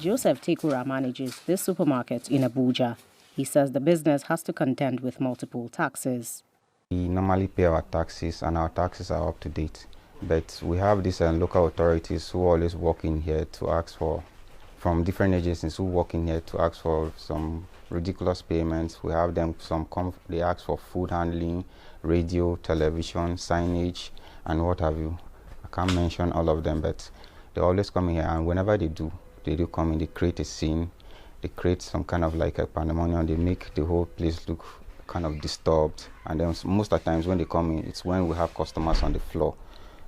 Joseph Tekura manages this supermarket in Abuja. He says the business has to contend with multiple taxes. We normally pay our taxes and our taxes are up to date. But we have these local authorities who always work in here to ask for, from different agencies who work in here to ask for some ridiculous payments. We have them, they ask for food handling, radio, television, signage, and what have you. I can't mention all of them, but they always come in here, and whenever they do come in, they create a scene, they create some kind of like a pandemonium, they make the whole place look kind of disturbed. And then most of the times when they come in, it's when we have customers on the floor.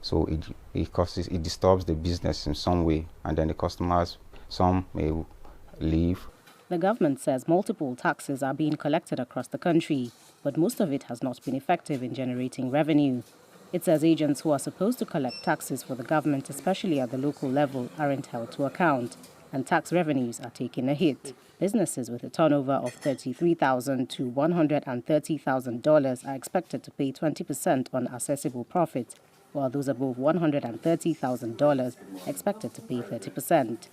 So it disturbs the business in some way, and then the customers, some may leave. The government says multiple taxes are being collected across the country, but most of it has not been effective in generating revenue. It says agents who are supposed to collect taxes for the government, especially at the local level, aren't held to account, and tax revenues are taking a hit. Businesses with a turnover of $33,000 to $130,000 are expected to pay 20% on assessable profit, while those above $130,000 are expected to pay 30%.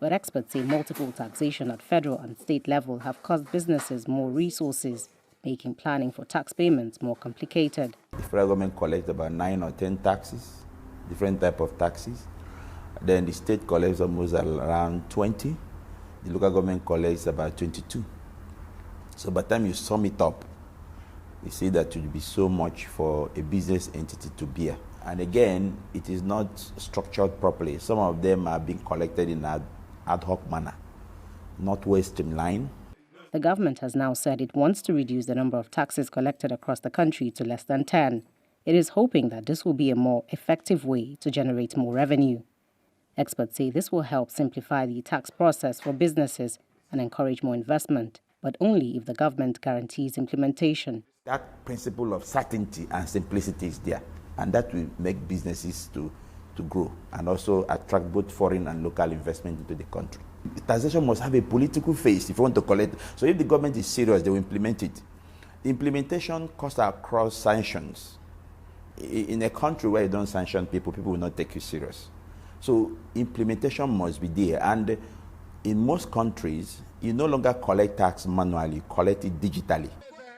But experts say multiple taxation at federal and state level have cost businesses more resources, making planning for tax payments more complicated. The federal government collects about 9 or 10 taxes, different type of taxes. Then the state collects almost around 20. The local government collects about 22. So by the time you sum it up, you see that it will be so much for a business entity to bear. And again, it is not structured properly. Some of them are being collected in ad hoc manner, not well streamlined. The government has now said it wants to reduce the number of taxes collected across the country to less than 10. It is hoping that this will be a more effective way to generate more revenue. Experts say this will help simplify the tax process for businesses and encourage more investment, but only if the government guarantees implementation. That principle of certainty and simplicity is there, and that will make businesses to grow and also attract both foreign and local investment into the country. Taxation must have a political face if you want to collect. So if the government is serious, they will implement it. The implementation cuts across sanctions. In a country where you don't sanction people, people will not take you serious. So implementation must be there. And in most countries, you no longer collect tax manually, you collect it digitally.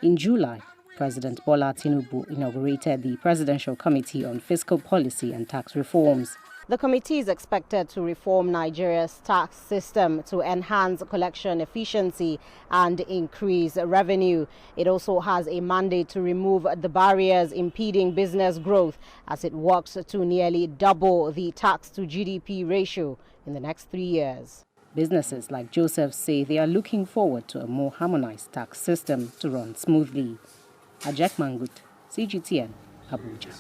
In July, President Bola Tinubu inaugurated the Presidential Committee on Fiscal Policy and Tax Reforms. The committee is expected to reform Nigeria's tax system to enhance collection efficiency and increase revenue. It also has a mandate to remove the barriers impeding business growth as it works to nearly double the tax to GDP ratio in the next 3 years. Businesses like Joseph say they are looking forward to a more harmonized tax system to run smoothly. Ajak Mangut, CGTN, Abuja.